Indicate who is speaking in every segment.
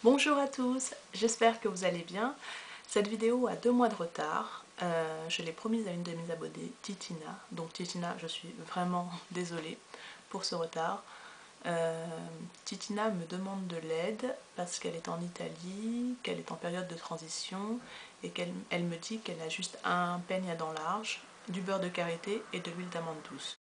Speaker 1: Bonjour à tous, j'espère que vous allez bien. Cette vidéo a 2 mois de retard. Je l'ai promise à une de mes abonnées, Titina. Donc Titina, je suis vraiment désolée pour ce retard. Titina me demande de l'aide parce qu'elle est en Italie, qu'elle est en période de transition et qu'elle me dit qu'elle a juste un peigne à dents large, du beurre de karité et de l'huile d'amande douce.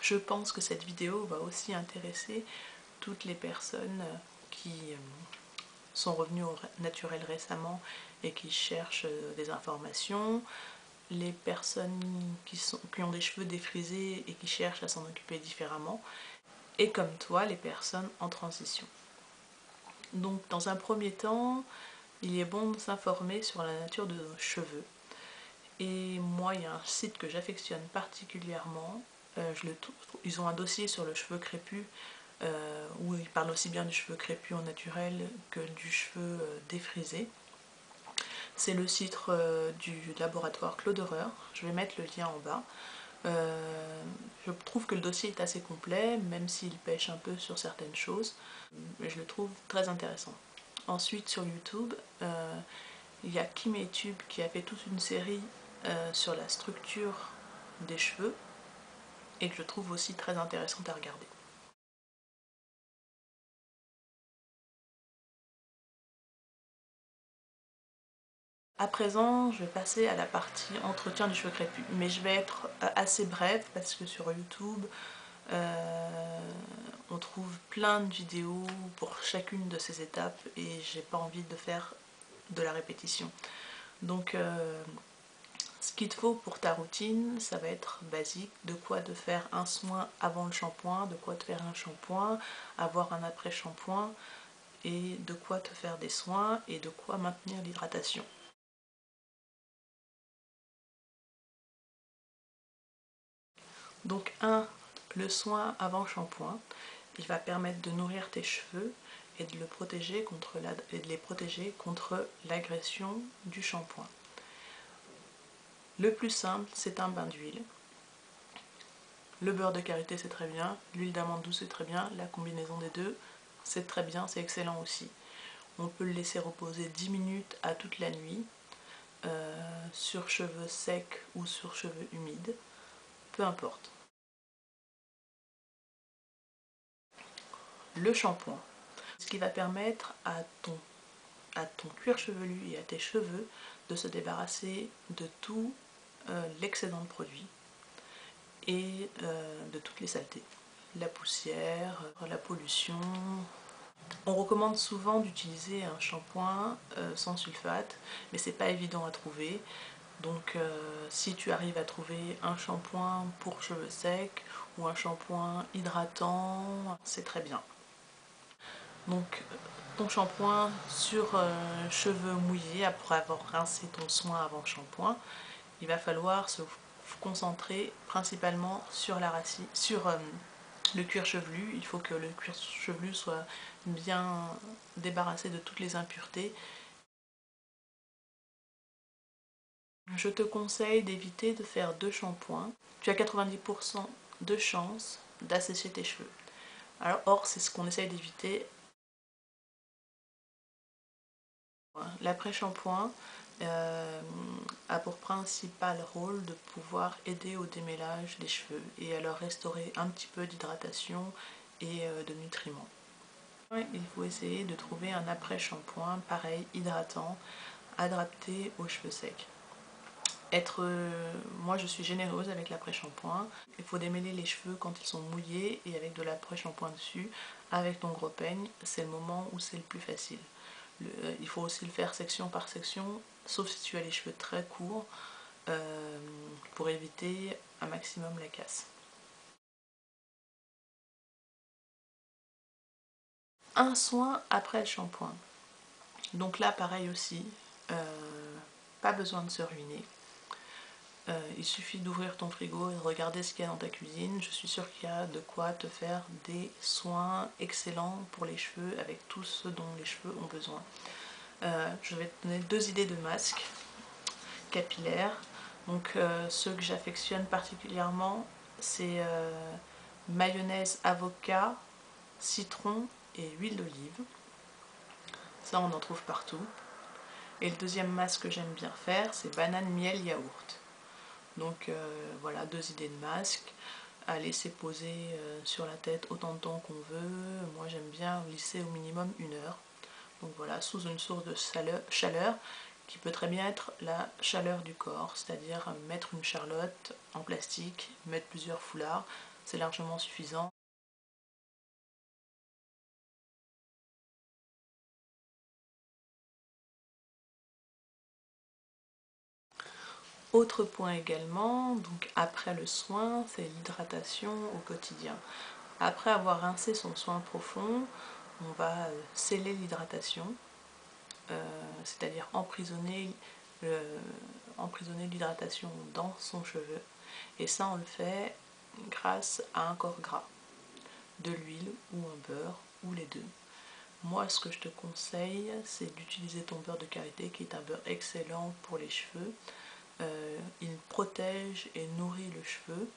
Speaker 1: Je pense que cette vidéo va aussi intéresser toutes les personnes qui sont revenues au naturel récemment et qui cherchent des informations, les personnes qui ont des cheveux défrisés et qui cherchent à s'en occuper différemment, et comme toi, les personnes en transition. Donc dans un premier temps, il est bon de s'informer sur la nature de nos cheveux. Et moi, il y a un site que j'affectionne particulièrement. Ils ont un dossier sur le cheveu crépus où ils parlent aussi bien du cheveu crépus au naturel que du cheveu défrisé. C'est le site du laboratoire Clauderer. Je vais mettre le lien en bas. Je trouve que le dossier est assez complet, même s'il pêche un peu sur certaines choses. Mais je le trouve très intéressant. Ensuite, sur YouTube, il y a KimeTube qui a fait toute une série sur la structure des cheveux et que je trouve aussi très intéressante à regarder. À présent, je vais passer à la partie entretien du cheveu crépus, mais je vais être assez brève parce que sur YouTube, on trouve plein de vidéos pour chacune de ces étapes et j'ai pas envie de faire de la répétition. Donc ce qu'il te faut pour ta routine, ça va être basique, de quoi te faire un soin avant le shampoing, de quoi te faire un shampoing, avoir un après-shampoing et de quoi te faire des soins et de quoi maintenir l'hydratation. Donc le soin avant shampoing, il va permettre de nourrir tes cheveux et de les protéger contre l'agression du shampoing. Le plus simple, c'est un bain d'huile. Le beurre de karité, c'est très bien. L'huile d'amande douce, c'est très bien. La combinaison des deux, c'est très bien, c'est excellent aussi. On peut le laisser reposer 10 minutes à toute la nuit, sur cheveux secs ou sur cheveux humides, peu importe. Le shampoing, ce qui va permettre à ton cuir chevelu et à tes cheveux de se débarrasser de tout l'excédent de produit et de toutes les saletés. La poussière, la pollution. On recommande souvent d'utiliser un shampoing sans sulfate, mais c'est pas évident à trouver. Donc si tu arrives à trouver un shampoing pour cheveux secs ou un shampoing hydratant, c'est très bien. Donc ton shampoing sur cheveux mouillés, après avoir rincé ton soin avant shampoing, il va falloir se concentrer principalement sur la racine, sur le cuir chevelu. Il faut que le cuir chevelu soit bien débarrassé de toutes les impuretés. Je te conseille d'éviter de faire 2 shampoings. Tu as 90% de chances d'assécher tes cheveux. Or, c'est ce qu'on essaye d'éviter. L'après-shampoing a pour principal rôle de pouvoir aider au démêlage des cheveux et à leur restaurer un petit peu d'hydratation et de nutriments. Il faut essayer de trouver un après-shampoing pareil, hydratant, adapté aux cheveux secs. Moi je suis généreuse avec l'après-shampoing. Il faut démêler les cheveux quand ils sont mouillés et avec de l'après-shampoing dessus. Avec ton gros peigne, c'est le moment où c'est le plus facile. Il faut aussi le faire section par section, sauf si tu as les cheveux très courts, pour éviter un maximum la casse. Un soin après le shampoing. Donc là pareil aussi, pas besoin de se ruiner. Il suffit d'ouvrir ton frigo et de regarder ce qu'il y a dans ta cuisine. Je suis sûre qu'il y a de quoi te faire des soins excellents pour les cheveux avec tout ce dont les cheveux ont besoin. Je vais te donner 2 idées de masques capillaires. Donc ceux que j'affectionne particulièrement, c'est mayonnaise, avocat, citron et huile d'olive. Ça, on en trouve partout. Et le deuxième masque que j'aime bien faire, c'est banane, miel, yaourt. Donc voilà, 2 idées de masque à laisser poser sur la tête autant de temps qu'on veut. Moi j'aime bien glisser au minimum 1 heure. Donc voilà, sous une source de chaleur qui peut très bien être la chaleur du corps, c'est-à-dire mettre une charlotte en plastique, mettre plusieurs foulards, c'est largement suffisant. Autre point également, donc après le soin, c'est l'hydratation au quotidien. Après avoir rincé son soin profond, on va sceller l'hydratation, c'est-à-dire emprisonner l'hydratation dans son cheveu. Et ça, on le fait grâce à un corps gras, de l'huile ou un beurre, ou les deux. Moi, ce que je te conseille, c'est d'utiliser ton beurre de karité, qui est un beurre excellent pour les cheveux. Il protège et nourrit le cheveu.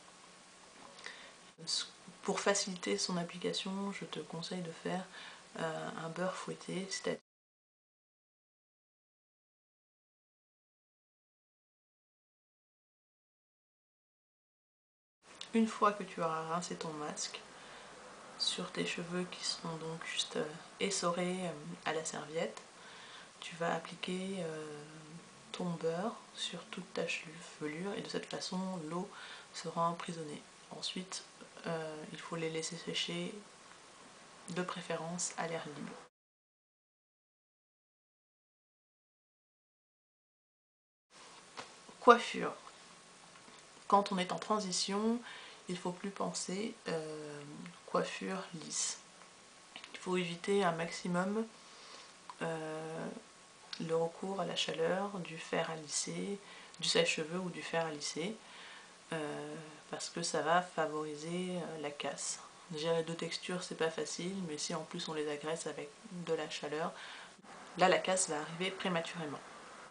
Speaker 1: Pour faciliter son application, je te conseille de faire un beurre fouetté, c'est-à-dire une fois que tu auras rincé ton masque sur tes cheveux qui seront donc juste essorés à la serviette, tu vas appliquer ton beurre sur toute ta chevelure et de cette façon l'eau sera emprisonnée. Ensuite, il faut les laisser sécher, de préférence à l'air libre. Coiffure. Quand on est en transition, il ne faut plus penser coiffure lisse. Il faut éviter un maximum le recours à la chaleur, du fer à lisser, du sèche-cheveux ou du fer à lisser, parce que ça va favoriser la casse. Gérer 2 textures, c'est pas facile, mais si en plus on les agresse avec de la chaleur, là la casse va arriver prématurément.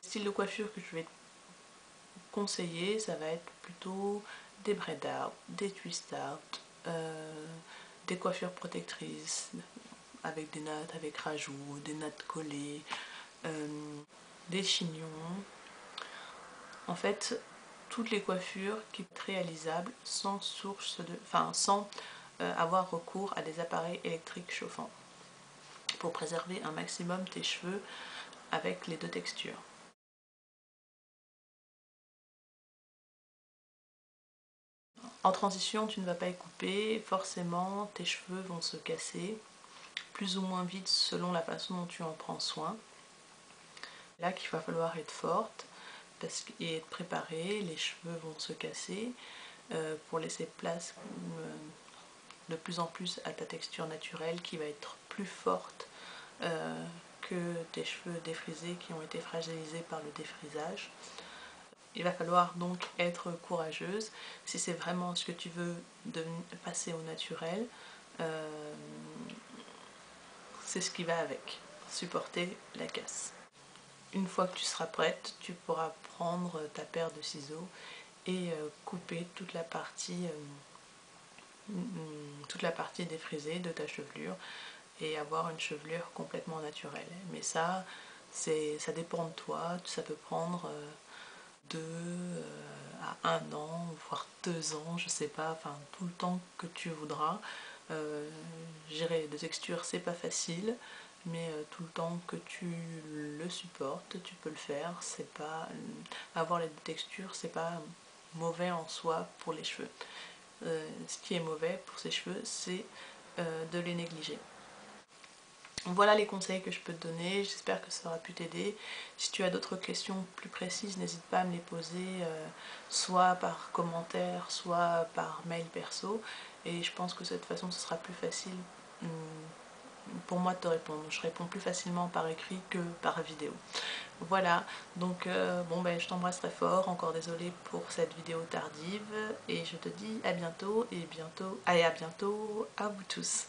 Speaker 1: Le style de coiffure que je vais conseiller, ça va être plutôt des braid out, des twist out, des coiffures protectrices avec des nattes avec rajout, des nattes collées, des chignons. En fait, toutes les coiffures qui sont réalisables sans sans avoir recours à des appareils électriques chauffants pour préserver un maximum tes cheveux avec les 2 textures. En transition, tu ne vas pas y couper, forcément tes cheveux vont se casser, plus ou moins vite selon la façon dont tu en prends soin. Là qu'il va falloir être forte et être préparée, les cheveux vont se casser pour laisser place de plus en plus à ta texture naturelle qui va être plus forte que tes cheveux défrisés qui ont été fragilisés par le défrisage. Il va falloir donc être courageuse si c'est vraiment ce que tu veux passer au naturel. C'est ce qui va avec, supporter la casse. Une fois que tu seras prête, tu pourras prendre ta paire de ciseaux et couper toute la partie défrisée de ta chevelure et avoir une chevelure complètement naturelle. Mais ça dépend de toi, ça peut prendre 2 à 1 an, voire 2 ans, je sais pas, enfin tout le temps que tu voudras. Gérer des textures, c'est pas facile, mais tout le temps que tu le supportes, tu peux le faire. C'est pas avoir les 2 textures, c'est pas mauvais en soi pour les cheveux. Ce qui est mauvais pour ses cheveux, c'est de les négliger. Voilà les conseils que je peux te donner, j'espère que ça aura pu t'aider. Si tu as d'autres questions plus précises, n'hésite pas à me les poser soit par commentaire, soit par mail perso. Et je pense que de cette façon, ce sera plus facile pour moi de te répondre. Je réponds plus facilement par écrit que par vidéo. Voilà, donc bon ben je t'embrasse très fort, encore désolée pour cette vidéo tardive. Et je te dis à bientôt et à bientôt à vous tous.